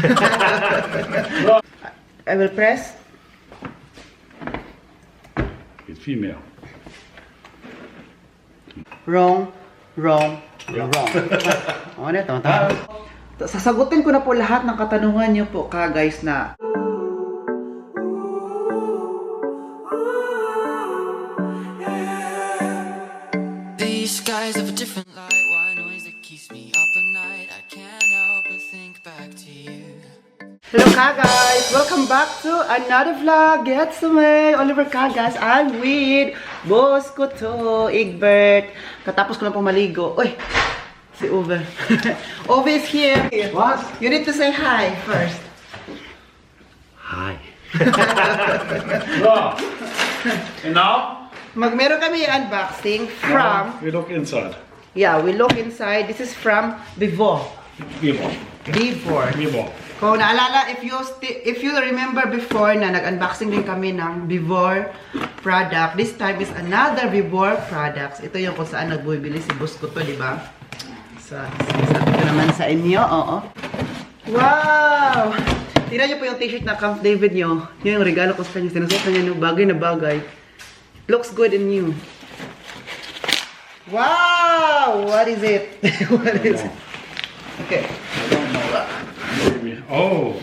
I will press. It's female. Wrong. Wrong. Ano ito? Sasagutin ko na po lahat ng katanungan niyo po guys na These skies have a different light. Why noise that keeps me up at night? I can't help but think back to you. hello guys! Welcome back to another vlog. Get to me, Oliver guys. I'm with boss ko to, Egbert. Katapos ko lang po maligo. Uy! Si Uwe. Uwe is here. What? You need to say hi first. Hi. So, and now Meron kami unboxing from, we look inside. yeah, we look inside. This is from Vivo. Vivo. Vivo. Kung naalala, if you remember before na nag-unboxing din kami ng Vivor product, this time is another Vivor products. Ito yung kung saan nagbibili si boss ko to, di ba? Sabi ko naman sa inyo, oo. Wow! Tingnan niyo po yung t-shirt na Camp David nyo. Yun yung regalo ko sa kanya. Sinusuot na niya ng bagay na bagay. Looks good and new. Wow! What is it? What is it? Okay. I don't know. Maybe. Oh,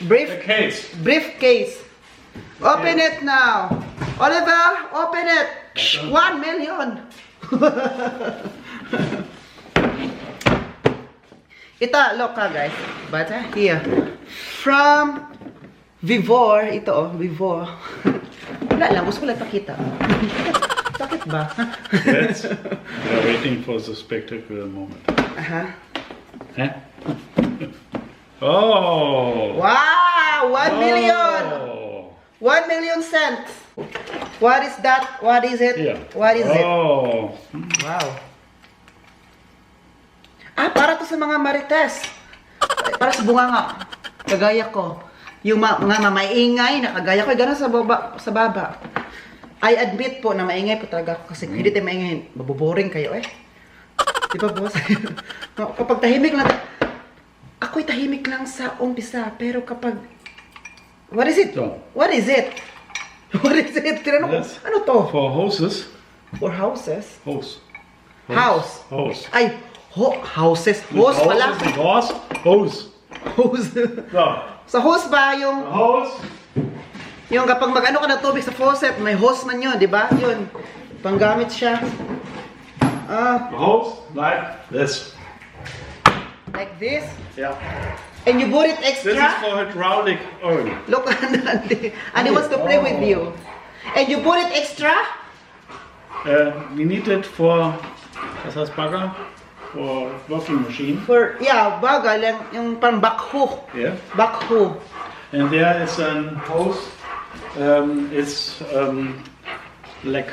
the case. Briefcase. Open it now. Oliver, open it. Okay. 1 million. Ito, look guys. But here. From Vivor. Ito oh, Vivor. Wala lang, gusto ko lang pakita. Bakit ba? Let's. We are waiting for the spectacular moment. Aha. Huh? Oh. Wow! 1 million! Oh. 1 million cents! What is that? What is it? Yeah. What is it? Oh. Wow. Ah, para to sa mga marites. Para sa bunganga. Kagaya ko. Yung mga mamaingay na kagaya ko, gano'n sa baba. I admit po na maingay po talaga ako kasi hindi tayo maingay. Mabuboring kayo eh. Di ba boss? Kapag tahimik lang, ako'y tahimik lang sa umpisa. Pero kapag, what is it? What is it? What is it? Tinanong ko, Yes. ano to? For hoses. For houses? Hose. House. Hose. Ay, houses. Hose pala. Hose. Hose. Hose. So, Sa hose ba yung, hose. yung kapag mag-ano ka ng tubig sa faucet, may hose man yun, di ba? Yun. Panggamit siya. Ah, Hose like this. like this. Yeah. And you put it This is extra. for hydraulic oil. Look, Andy wants to play with you. And you put it extra? We need it for, was heißt Bagger? For working machine. For, yeah, bagal, yung parang backhoe. Yeah. Backhoe. And there is a hose. It's black.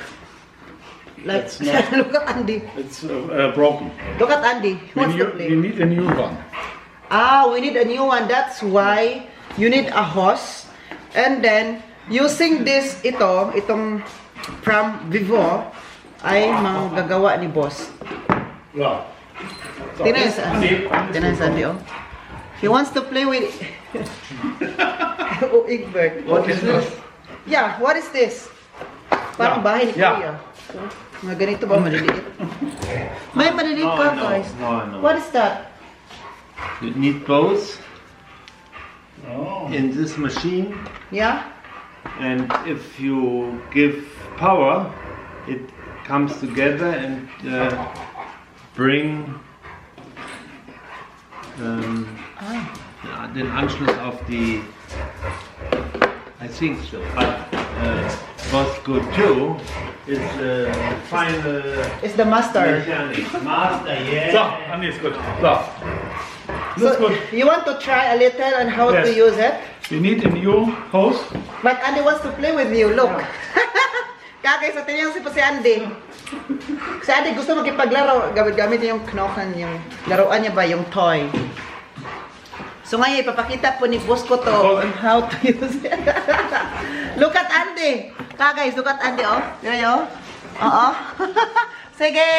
Like, It's not- look at Andy. It's broken. Look at Andy. He wants to play. We need a new one. Ah, we need a new one. That's why you need a hose. And then, using this, itong from Vivo, ay manggagawa ni boss. Yeah. So, Tingnan this- sa Andy, Tingnan sa Andy, oh. He wants to play with... Oh, Egbert. What is this? Yeah, what is this? Parang Yeah. bahay ni Yeah. Kuya. Mga ganito ba, maliliit? May maliliit pa, No, guys. no. What is that? You need both Oh. in this machine, Yeah? and if you give power, it comes together and bring ja, den Anschluss auf die. I think so. But what's good too is the final It's the master. mechanic. Master, So, yeah. Andy is good. So, So, that's good. you want to try a little on how to Yes. use it? We need a new hose. But Andy wants to play with you, look. Kakay, sa tingin si Andy. Si Andy gusto makipaglaro, gamit niya yung knokan, yung laruan niya ba, yung toy. So ngayon, ipapakita po ni boss ko to on how to use it. Look at Andy. Guys, look at Andy, oh. Yun, oh. Oo. Sige.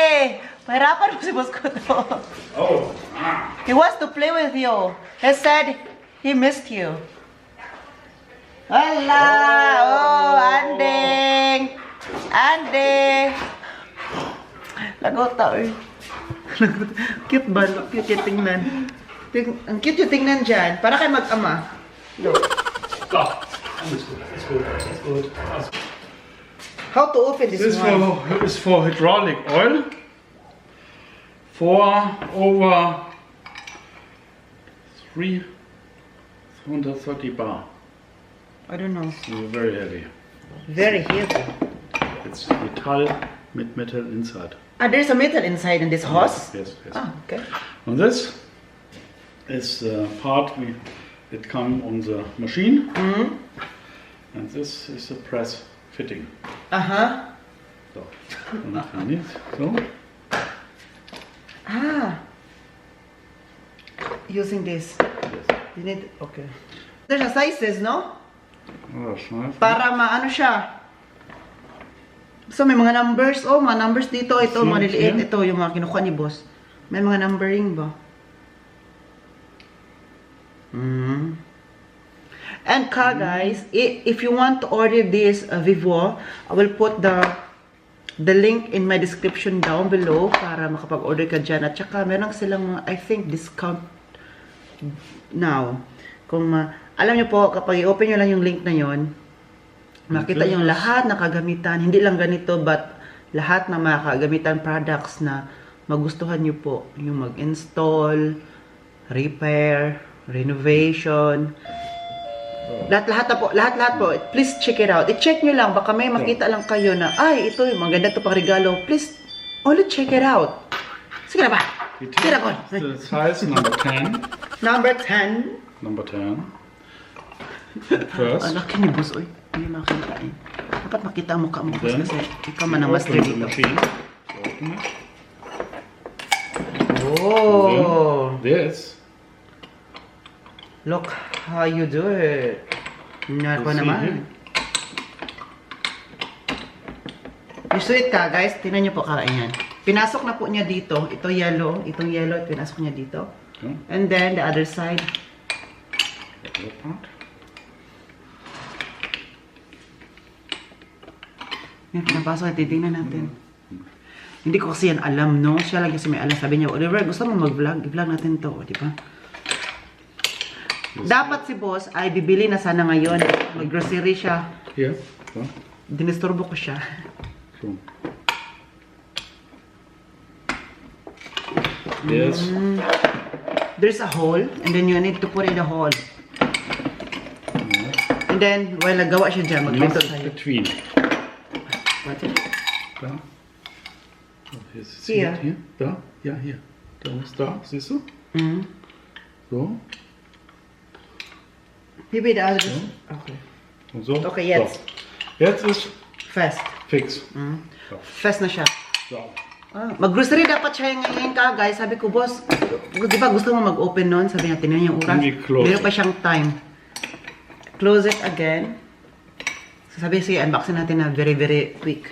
Mahirapan mo si boss ko to. Oh. He wants to play with you. He said He missed you. Hala! Oh, Anding! Ande! Lagota, eh. Lagota. Cute ba? Look, cute yung tingnan. Ang cute yung tingnan dyan. Para kayo mag-ama. Look. So, alles gut, alles gut, alles gut. Alles gut. How to open this This one? is for hydraulic oil. For over 330 bar. I don't know. So very heavy. Very heavy. It's metal with metal inside. Ah, there's a metal inside in this hose? Yes, yes. Ah, okay. And this is the part it comes on the machine. And this is the press fitting. Uh-huh. So, and if you need, so. Ah. Using this. Yes. You need, okay. There's a sizes, no? Oh, that's nice. Para maano siya. So may mga numbers. Oh, mga numbers dito. Ito, See, maliliit. yeah. Ito, yung mga kinukuha ni boss. May mga numbering ba? And guys, if you want to order this Vivo, I will put the link in my description down below para makapag-order ka dyan. At saka meron silang mga, I think, discount now. Kung alam nyo po, kapag i-open nyo lang yung link na yon, makita yung lahat na kagamitan, hindi lang ganito, but lahat na mga kagamitan products na magustuhan nyo po. Yung mag-install, repair, renovation, lahat po. Please check it out. I-check nyo lang, baka may makita lang kayo na, ay, ito, maganda ito pang regalo. Please, only check it out. Sige na ba? We Sige na ko. take the size number 10. Number 10. Number 10. First. Ang laki ni boss, oy. Hindi makita eh. Dapat makita ang mukha mo, boss, Then, kasi ikaw man ang master open the dito. machine. Open it. Oh! And then this. Look how you do it. Nako You see naman. here? You see it ka, guys? Tingnan niyo po kakainyan. Pinasok na po niya dito. Ito yellow. Itong yellow, pinasok niya dito. Okay. And then, the other side. The other part. Yan, pinapasok. Titingnan natin. Hindi ko kasi yan alam, no? Siya lang kasi may alam. Sabi niya, Oliver, gusto mo mag-vlog? I-vlog natin to, di ba? Dapat si boss ay bibili na sana ngayon. Mag-grocery siya. Here. So. Dinisturbo ko siya. So. Yes. There's a hole, and then you need to put in the hole. And then, while nagawa siya dyan, magpinto This is tayo. between. What's it? Da. Oh, hier. Hier. Hier. Da. Ja, hier. Da ist da. Siehst du? Mm. So. Maybe the other. Okay. Und so. Okay, jetzt. So. Jetzt ist Fast. fix. So. Fast na siya. So. Ah, mag-grocery dapat siya ngayon ka, guys. Sabi ko, boss, di ba gusto mo mag-open nun? Sabi niya, tingnan yung oras. Hindi close. Meron pa siyang time. Close it again. So, sabi, sige, unboxing natin na very, very quick.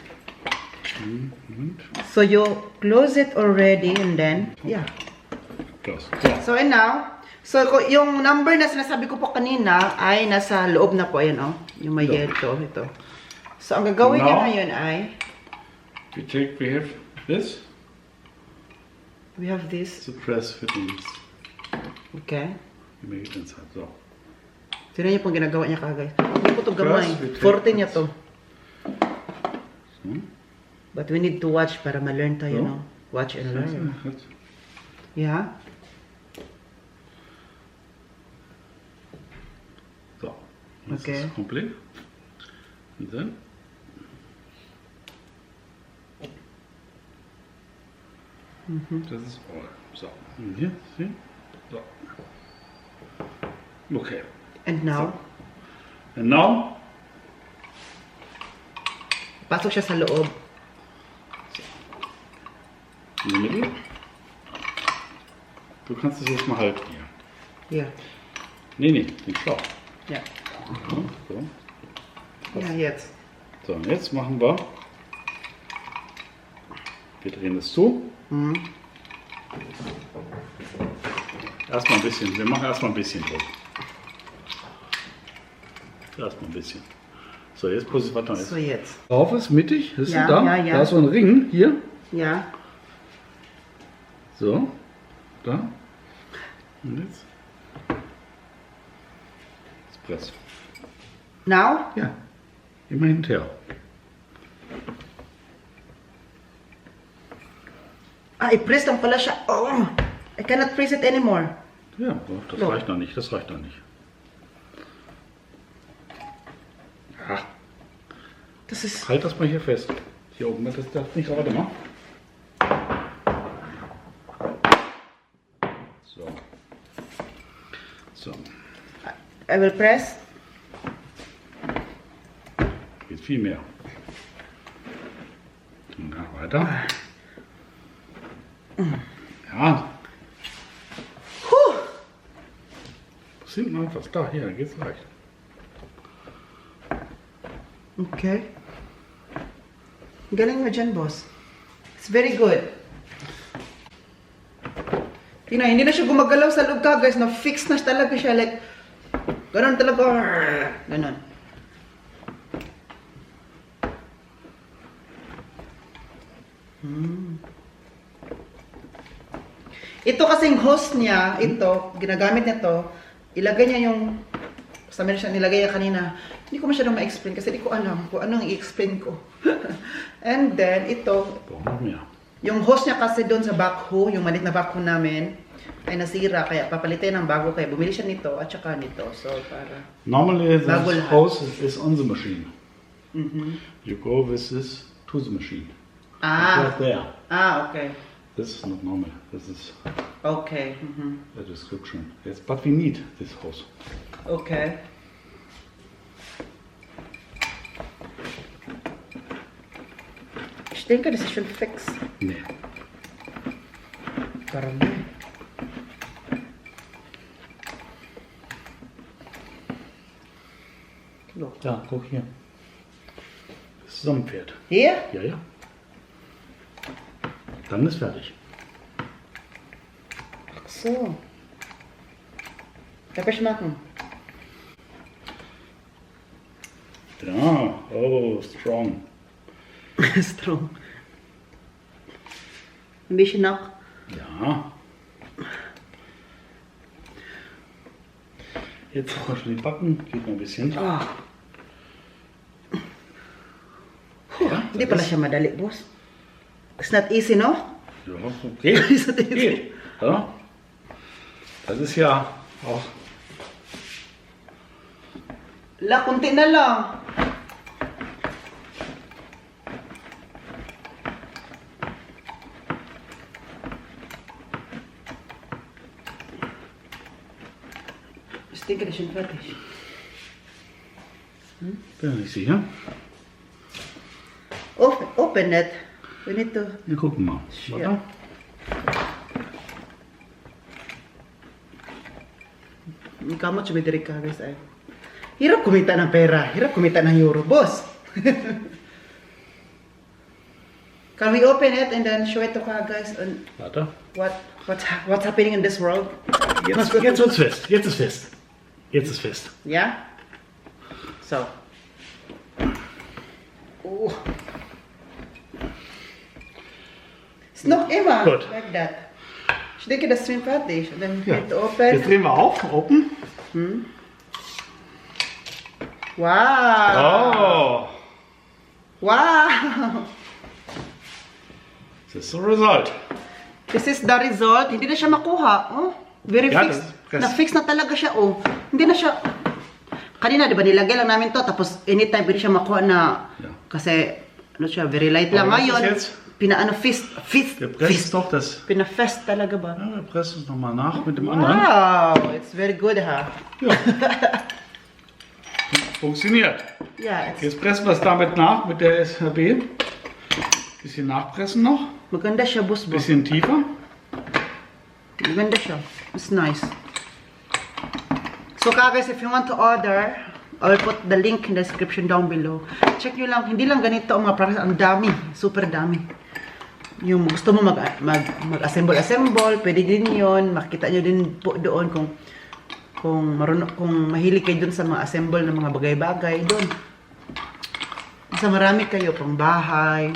So, you close it already and then, yeah. Close. So. So, and now, so yung number na sinasabi ko po kanina ay nasa loob na po. Ayan, oh. Yung may yellow, ito. So, ang gagawin niya Now, ngayon ay, we have this. we have this. The press fittings. Okay. You make it inside. So. Tignan niyo pong ginagawa niya kagay. Hindi po ito gamay. First, we take 14 niya to. Hmm? But we need to watch para ma-learn tayo, So? no? Watch and learn. That's Yeah? So. This Okay. is complete. And then. Das ist all. So. Und hier, see? So. Okay. And now, And now, pasok siya sa loob. in the middle. Du kannst es jetzt mal halten hier. Yeah. Nee, den Schlauch. Yeah. So, so. Yeah, jetzt. So, und jetzt machen wir. Wir drehen es zu. Mhm. Erstmal ein bisschen, wir machen erstmal ein bisschen Druck. Erstmal ein bisschen. So, jetzt warte noch. So jetzt. Drauf ist mittig, ist Ja, da? ja, ja. Da ist so ein Ring, hier. Ja. So, da. Und jetzt. Jetzt press. Now? Ja, immer hinterher. I-press lang pala siya. Oh, I cannot press it anymore. Ja, das So. reicht noch nicht, das reicht noch nicht. Ja, Das ist... halt das mal hier fest. Hier oben, das darf nicht, warte mal. So. So, I will press. geht viel mehr. Ja, weiter. Ja. Was hinten noch was? Da, hier, geht's leicht. Okay. Galing mo dyan, boss. It's very good. Tingnan, hindi na siya gumagalaw sa loob ka, guys. Na-fix na talaga siya. Like, ganon talaga. Ganon. Ito kasing host niya, ito, ginagamit niya to, ilagay niya yung, sa meron siya nilagay niya kanina, hindi ko masyadong ma-explain kasi hindi ko alam kung anong i-explain ko. And then, ito, Brauchen noch mehr. yung host niya kasi doon sa backhoe, yung maliit na backhoe namin, ay nasira, kaya papalitin ng bago, kaya bumili siya nito at saka nito. So, para... Normally, this Bago lahat. hose is on the machine. You go with this to the machine. Ah, Right there. okay. This is not normal. This is Okay. the description. Yes, but we need this hose. Okay. Ich denke, das ist schon fix. Nee. Parang Da, guck hier. Das zusammenfährt. Hier? Ja, ja. Dann ist fertig. Ach so. Darf ich machen? Ja, oh, strong. Strong. Ein bisschen noch. Ja. Jetzt auch mal schon die Backen. Geht noch ein bisschen. Ah. Ja, Hindi pala siya madali, boss. It's not easy, no? Ja, okay. It's not easy. Geht. Ja. Das ist ja auch. La, kunti na lang. Ich denke, das ist schon fertig. Bin ich nicht sicher. Open it. We need to... Wir gucken mal. Ja. Warte. Kamot siya diri ka, guys. Ay. Hirap kumita ng pera. Hirap kumita ng euro, boss. Can we open it and then show it to ka, guys, on Warte. what's happening in this world? Jetzt wird's fest. Jetzt ist fest. Jetzt ist fest. Yeah? So. Oh. It's not immer Gut. like that. Ich denke, das ist fertig. Und dann Ja. wird open. Jetzt drehen wir auf. Open. Wow! Oh. Wow! Das ist the result. This is the result. Hindi na siya makuha. Oh, very Yeah, fixed. that's- Na-fix na talaga siya. Oh. Hindi na siya... Kanina, di ba, nilagay lang namin to. Tapos, anytime, pwede siya makuha na... Yeah. Kasi, ano siya, very light lang. Aber was Ngayon, ist jetzt? pinaano, Wir pressen doch das. Pinafest talaga ba? Ja, wir pressen es nochmal nach mit dem anderen. Wow! It's very good, ha? Ja. Funktioniert. Yeah, it's, Jetzt pressen wir es damit nach mit der SHB. Bisschen nachpressen noch. maganda siya, boss. Boss. Bisschen tiefer. Maganda siya. It's nice. So guys, if you want to order, I'll put the link in the description down below. Check nyo lang, hindi lang ganito ang mga products, ang dami, super dami. Yung gusto mo mag-assemble, pwede din yun. Makikita nyo din po doon kung Kung mahilig kayo dun sa mga assemble ng mga bagay-bagay, dun. Basta marami kayo, pang bahay,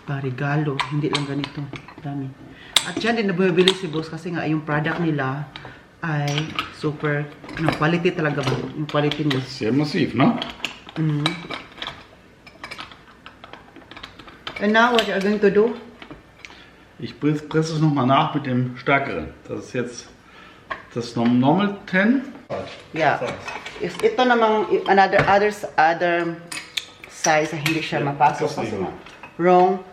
pang regalo, hindi lang ganito. Dami. At yan din nabibili si boss kasi nga yung product nila ay super, quality talaga ba? Yung quality nila. Sehr massiv, ne? Mhm. And now what you are going to do? Ich presse es nochmal nach mit dem stärkeren. Das ist jetzt das Normal 10. Yeah. Ito namang other size na hindi siya mapasok. Kasi nga, wrong.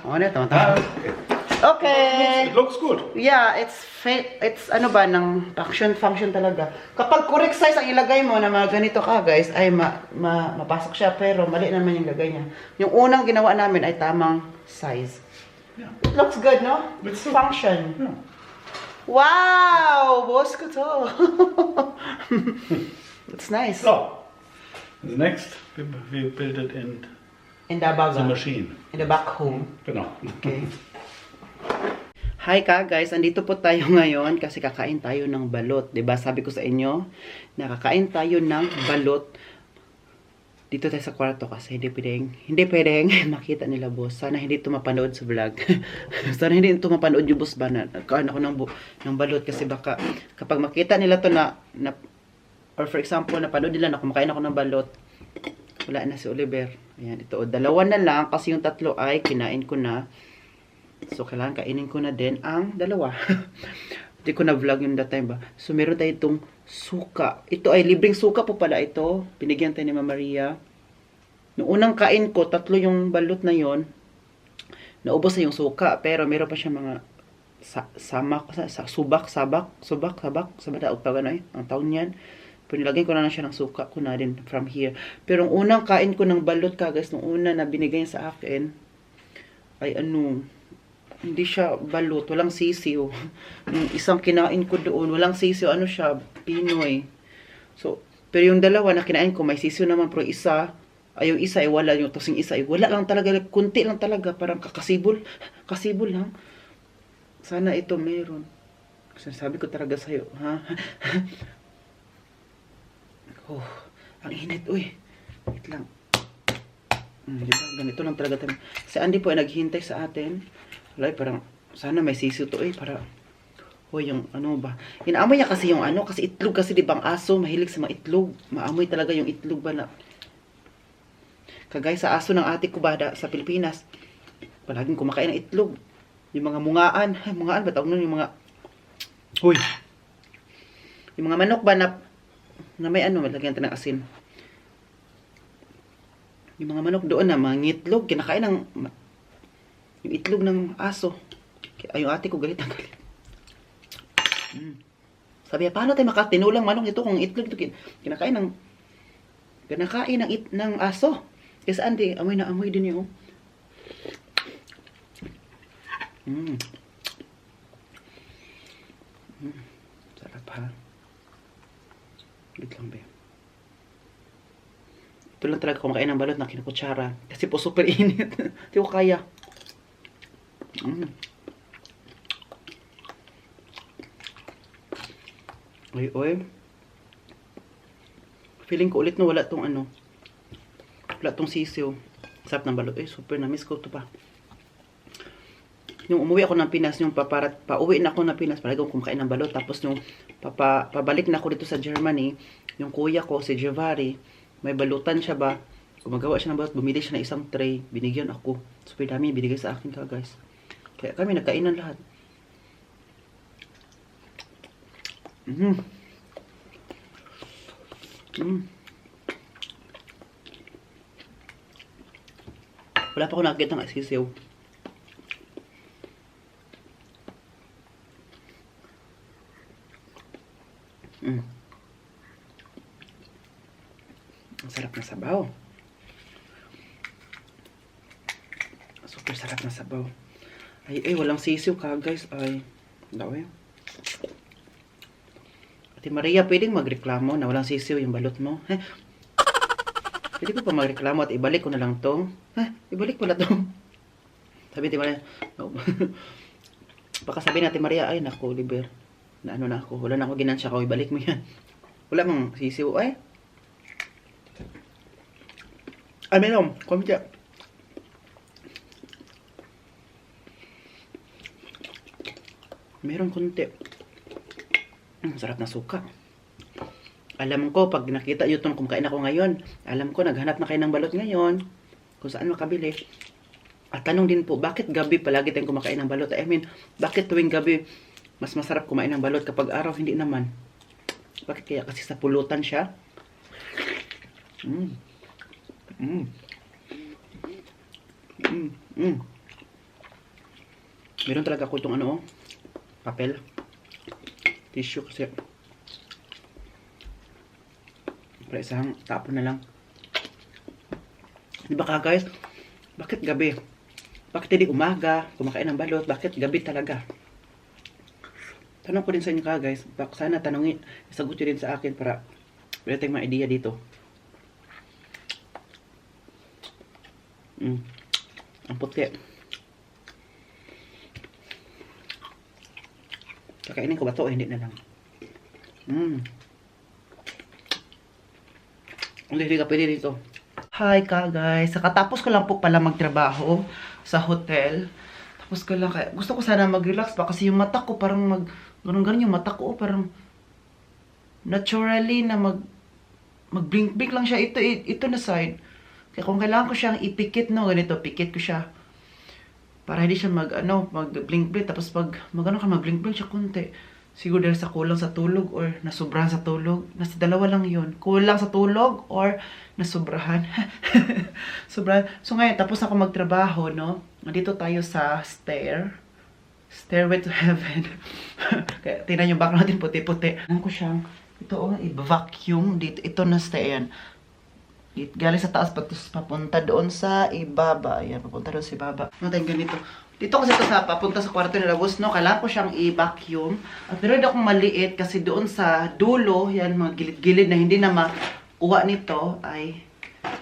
Ano ito? Okay. It looks good. Yeah, it's ano ba, ng function talaga. Kapag correct size ang ilagay mo na mga ganito ka, guys, ay mapasok siya, pero mali naman yung lagay niya. Yung unang ginawa namin ay tamang size. Yeah. It looks good, no? It's Function. Yeah. Wow! Boss ko to. It's nice. So, the next we build it in In the bag. the machine. In the back home. Genau. Okay. Hi ka guys, andito po tayo ngayon kasi kakain tayo ng balot. 'Di ba? Sabi ko sa inyo, nakakain tayo ng balot. Dito tayo sa kwarto kasi hindi pwedeng makita nila boss. Sana hindi ito mapanood sa vlog. Sana hindi ito mapanood yung boss ba na nagkain ako ng balot kasi baka kapag makita nila to na or for example, napanood nila na kumakain ako ng balot, wala na si Oliver. Ayan, ito. Dalawa na lang kasi yung tatlo ay kinain ko na. So, kailangan kainin ko na din ang dalawa. Hindi ko na vlog yung that time ba. So, meron tayo itong suka. Ito ay libreng suka po pala ito. Binigyan tayo ni Mama Maria. Noong unang kain ko, tatlo yung balot na yon. Naubos na yung suka. Pero meron pa siya mga subak. Ang taon yan. Pinilagyan ko na siya ng suka ko na din from here. Pero ang unang kain ko ng balot ka guys, nung una na binigay sa akin, ay hindi siya balot, walang sisiw. Yung isang kinain ko doon, walang sisiw, siya, Pinoy. So, pero yung dalawa na kinain ko, may sisiw naman, pero yung isa ay wala, yung tosing isa ay wala lang talaga, kunti lang talaga, parang kasibol lang. Sana ito meron. Kasi sabi ko talaga sa'yo, ha? Oh, ang init, uy. Wait lang. Diba? Ganito lang talaga tayo. Si Andy po ay naghihintay sa atin. Wala, parang, sana may sisiw to, para, yung ba. Inaamoy niya kasi yung kasi itlog kasi, di ba, ang aso, mahilig sa mga itlog. Maamoy talaga yung itlog ba na. Kagaya sa aso ng ate ko ba sa Pilipinas, palaging kumakain ng itlog. Yung mga mungaan ba tawag nun, yung mga, yung mga manok ba na may malagyan tayo ng asin. Yung mga manok doon na mga itlog, kinakain ng yung itlog ng aso. Ay, yung ate ko galit. Sabi niya, paano tayo makatinulang manok ito kung itlog ito kinakain ng aso. Kasi Andy, amoy na amoy din yun. Sarap ha. Wait lang ba. Ito lang talaga kumakain ng balot na kinukutsara. Kasi po super init. Hindi ko kaya. Oy. Feeling ko ulit na wala tong wala tong sisiw. Sarap ng balot. Super na-miss ko to pa. Yung umuwi ako ng Pinas, yung pauwi na ako ng Pinas, palagi akong kumakain ng balot. Tapos yung pabalik na ako dito sa Germany, yung kuya ko, si Javari, may balutan siya ba? Gumagawa siya ng balot, bumili siya ng isang tray, binigyan ako. Super dami, binigay sa akin ka guys. Kaya kami nagkainan lahat. Wala pa ako nakikita ng sisiw. Ang sarap na sabaw. Super sarap na sabaw. Ay, walang sisiw ka guys. Ay, daw Ate Maria, pwedeng magreklamo na walang sisiw yung balot mo? Pwede ko pa magreklamo at ibalik ko na lang to? Ibalik ko na to. Sabi Ate Maria, no. Baka sabi natin Maria, ay naku, Oliver. Na ano na ako. Wala na ako ginansya ko. Ibalik mo yan. Wala mong sisiw. Ay. Ay, meron. Kumita. Meron konti. Sarap na suka. Alam ko, pag nakita nyo itong kumakain ako ngayon, alam ko, naghanap na kayo ng balot ngayon. Kung saan makabili. At tanong din po, bakit gabi palagi tayong kumakain ng balot? I mean, bakit tuwing gabi mas masarap kumain ng balot kapag araw hindi naman? Bakit kaya? Kasi sa pulutan siya. Meron talaga ako itong ano, papel. Tissue kasi. Para isang tapon na lang. Di ba ka guys? Bakit gabi? Bakit hindi umaga kumakain ng balot? Bakit gabi talaga? Tanong ko din sa inyo ka guys. Sana tanongin, isagot nyo din sa akin para meron tayong mga idea dito. Ang puti. Kakainin ko ba ito o hindi na lang? Ang lili ka pwede dito. Hi ka guys. Katapos ko lang po pala magtrabaho sa hotel. Tapos ko lang, gusto ko sana mag-relax pa kasi yung mata ko parang ganun-ganun yung mata ko. Parang naturally na mag-blink-blink lang siya. Ito na side. Kaya kung kailangan ko siyang ipikit, no, ganito, pikit ko siya. Para hindi siya mag-blink-blink. Tapos mag-blink-blink siya konti. Siguro dahil sa kulang sa tulog or nasobrahan sa tulog. Nasa dalawa lang yun. Kulang sa tulog or nasobrahan. Sobrahan. So ngayon, tapos ako magtrabaho, no? Nandito tayo sa Stairway to Heaven. Kaya tingnan yung background natin puti-puti. Ano ko siyang, ito i-vacuum dito. Ito na stayan. Galing sa taas papunta doon sa ibaba. Ayan, papunta doon sa ibaba. Natin ganito. Dito kasi ito sa papunta sa kwarto ni Labos, no? Kailangan ko siyang i-vacuum. At meron akong maliit kasi doon sa dulo, yan, mga gilid-gilid na hindi na makuha nito, ay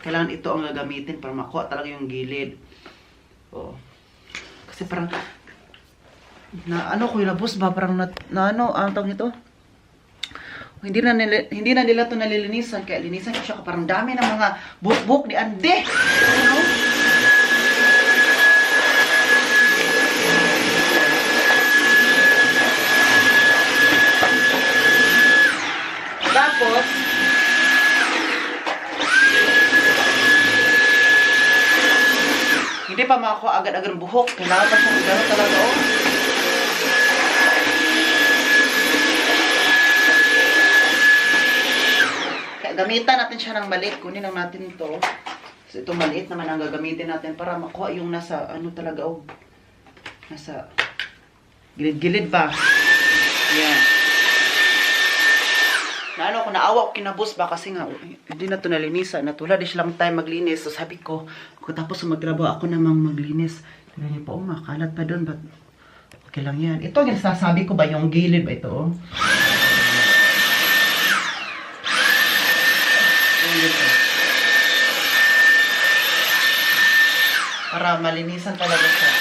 kailangan ito ang gagamitin para makuha talaga yung gilid. Oh. Kasi parang, ko yung Labos ba? Parang ang tawag nito? Hindi na nila ito nalilinisan. Kaya linisan ko siya. Parang dami ng mga buhok ni Ande. Ano? Tapos, hindi pa makakuha agad-agad ng buhok. Kailangan pa siyang gano'n talaga. Oh. Gamitan natin siya ng maliit. Kunin lang natin ito. So, ito maliit naman ang gagamitin natin para makuha yung nasa, talaga, nasa gilid-gilid ba? Yan. Kung naawa ko kinabos ba kasi nga, hindi na ito nalinisan. Natulad din silang time maglinis. So, sabi ko, kung tapos magtrabaho, ako namang maglinis. Tignan niyo po, makalat pa doon. But, okay lang yan. Ito, yung sasabi ko ba, yung gilid ba ito? Para malinisan talaga siya.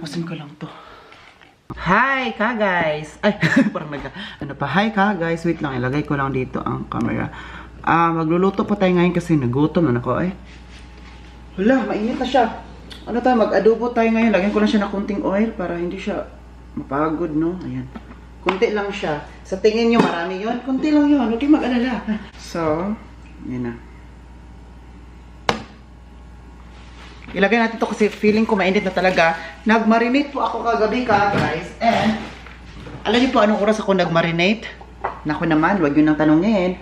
Tapusin ko lang to. Hi ka guys! Ay, parang ano pa. Hi ka guys. Wait lang, ilagay ko lang dito ang camera. Magluluto po tayo ngayon kasi nagutom na ako eh. Wala, mainit na siya. Ano tayo, mag-adobo tayo ngayon. Lagyan ko lang siya ng kunting oil para hindi siya mapagod, no? Ayan. Kunti lang siya. Sa tingin nyo, marami yun. Kunti lang yun. Huwag kayong mag-alala. So, yan na. Ilagay natin to kasi feeling ko mainit na talaga. Nag-marinate po ako kagabi ka, guys. And, alam niyo po anong oras ako nag-marinate? Naku naman, wag yun nang tanongin.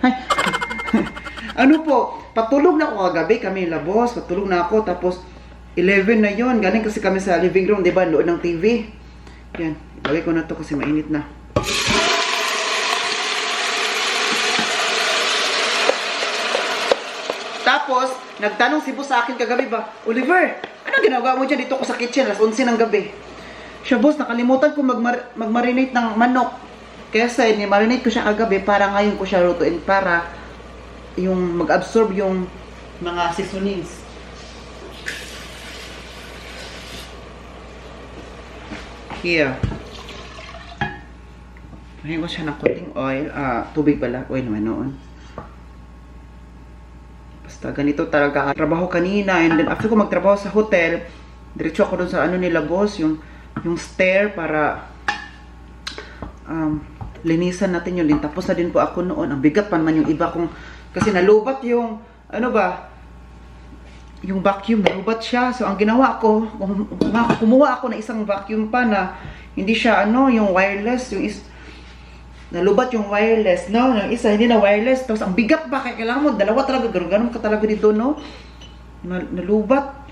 Ano po, patulog na ako kagabi. Kami labos, patulog na ako. Tapos, 11 na yon. Galing kasi kami sa living room, di ba? Nood ng TV. Yan, ilagay ko na to kasi mainit na. Tapos, nagtanong si boss sa akin kagabi ba, Oliver, anong ginagawa mo dyan dito ko sa kitchen, alas 11 ng gabi? Siya, boss, nakalimutan ko mag-marinate ng manok. Kaya sa ni-marinate ko siya kagabi para ngayon ko siya lutuin para yung mag-absorb yung mga seasonings. Here. Pahingo siya ng konting oil. Tubig pala. Oil naman noon. Basta ganito talaga. Trabaho kanina. And then after ko magtrabaho sa hotel, diretso ako dun sa ano nila boss. Yung stair para linisan natin yun. Tapos na din po ako noon. Ang bigat pa naman yung iba kong kasi nalubat yung ano ba yung vacuum, nalubat siya. So, ang ginawa ko, kumuha ako ng isang vacuum pa na hindi siya, ano, yung wireless, nalubat yung wireless, no? Yung isa, hindi na wireless. Tapos, ang bigat pa, kaya kailangan mo, dalawa talaga, ganun ka talaga dito, no? Nalubat.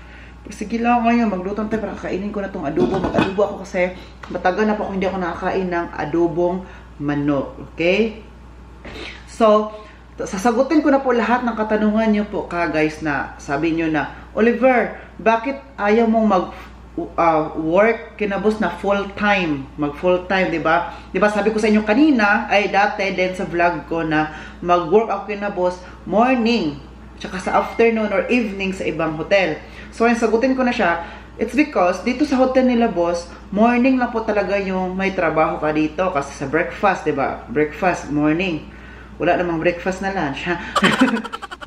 Sige lang ngayon, magluto tayo para kainin ko na tong adobo. Mag-adobo ako kasi matagal na po ako hindi ako nakakain ng adobong manok. Okay? So, sasagutin ko na po lahat ng katanungan nyo po ka guys na sabi nyo na, Oliver, bakit ayaw mong work kinabos na full-time? Mag full-time, di ba? Di ba sabi ko sa inyo kanina, ay dati din sa vlog ko na mag-work ako kinabos morning, tsaka sa afternoon or evening sa ibang hotel. So, yung sagutin ko na siya, it's because dito sa hotel nila boss, morning lang po talaga yung may trabaho ka dito kasi sa breakfast, di ba? Breakfast, morning. Wala namang breakfast na lunch, ha?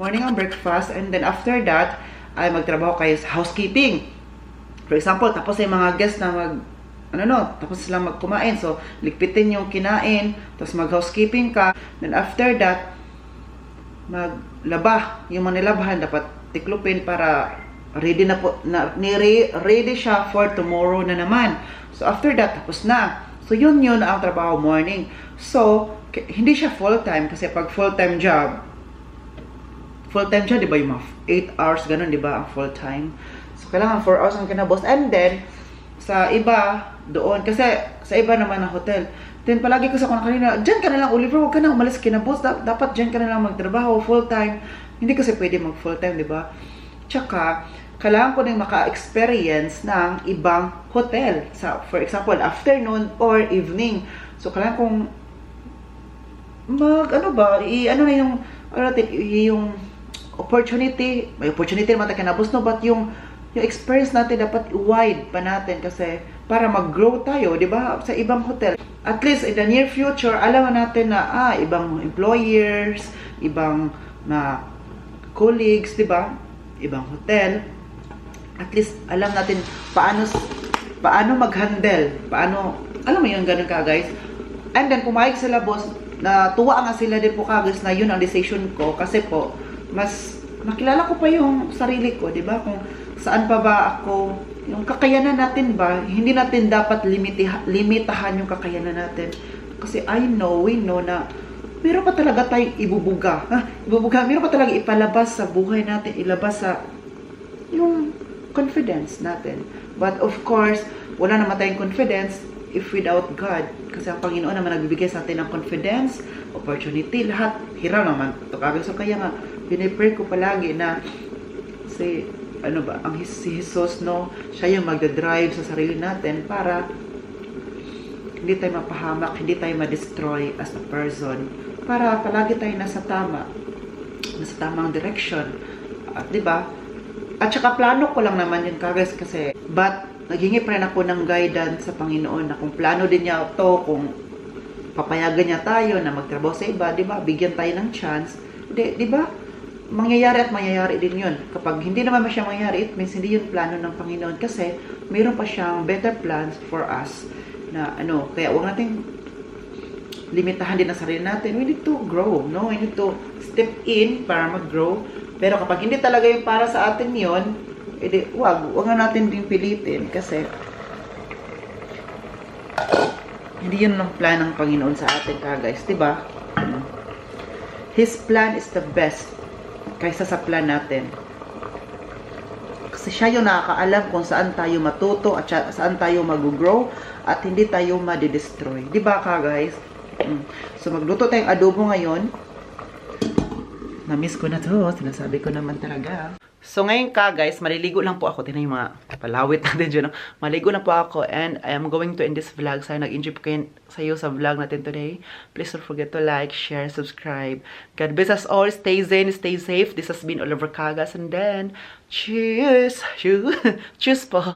Morning ang breakfast, and then after that, ay magtrabaho kayo sa housekeeping. For example, tapos ay mga guests na tapos silang magkumain. So, ligpitin yung kinain, tapos mag-housekeeping ka. Then after that, maglaba. Yung mga nilabahan, dapat tiklupin para ready na po, ready siya for tomorrow na naman. So, after that, tapos na. So, yun ang trabaho morning. So, hindi siya full-time kasi pag full-time job, di ba yung mga 8 hours, ganun, di ba, ang full-time. So, kailangan 4 hours ang kinaboss. And then, sa iba, doon, kasi sa iba naman ng hotel, then palagi ko sa kuna kanina, dyan ka na lang, Oliver, huwag ka na umalis kinaboss, dapat dyan ka na lang magtrabaho, full-time. Hindi kasi pwede mag-full-time, di ba? Tsaka, kailangan ko na maka-experience ng ibang hotel. For example, afternoon or evening. So, kailangan kong yung opportunity, may opportunity naman tayo kinabos, no? But yung experience natin dapat wide pa natin kasi para mag-grow tayo, di ba? Sa ibang hotel. At least in the near future, alam natin na ibang employers, ibang na colleagues, di ba? Ibang hotel. At least alam natin paano mag-handle, alam mo yun, ganun ka guys. And then pumayag sila boss, natuwa nga sila din po guys na yun ang decision ko kasi po mas makilala ko pa yung sarili ko, di ba? Kung saan pa ba ako, yung kakayanan natin ba, hindi natin dapat limitahan yung kakayanan natin. Kasi we know na meron pa talaga tayong ibubuga. Meron pa talaga ipalabas sa buhay natin, ilabas sa yung confidence natin. But of course, wala naman tayong confidence if without God. Kasi ang Panginoon naman nagbibigay sa atin ng confidence, opportunity, lahat. Hiraw naman ito kagad. So kaya nga, pinipray ko palagi na si Jesus, no? Siya yung magdadrive sa sarili natin para hindi tayo mapahamak, hindi tayo ma-destroy as a person. Para palagi tayo nasa tamang direction. At di ba? At saka plano ko lang naman yun guys kasi, but naghingi pa rin ako ng guidance sa Panginoon na kung plano din niya to, kung papayagan niya tayo na magtrabaho sa iba, di ba? Bigyan tayo ng chance. Di ba? Mangyayari at mangyayari din yun. Kapag hindi naman siya mangyayari, it means hindi yun plano ng Panginoon kasi mayroon pa siyang better plans for us na ano, kaya huwag natin limitahan din ang sarili natin. We need to grow, no? We need to step in para mag-grow. Pero kapag hindi talaga yung para sa atin yun, edi, wag na natin din pilitin kasi hindi yun ang plan ng Panginoon sa atin guys, di ba? His plan is the best kaysa sa plan natin. Kasi siya yung nakakaalam kung saan tayo matuto at saan tayo mag-grow at hindi tayo madidestroy. Di ba guys? So magluto tayong adobo ngayon. Na-miss ko na to. Sinasabi ko naman talaga. So ngayon guys, maliligo lang po ako. Tinan yung mga palawit natin dyan. Maligo na po ako and I am going to end this vlog. Sana nag-enjoy po kayo sa'yo sa vlog natin today. Please don't forget to like, share, subscribe. God bless us all. Stay zen, stay safe. This has been Oliver Cagas and then cheers! Cheers po!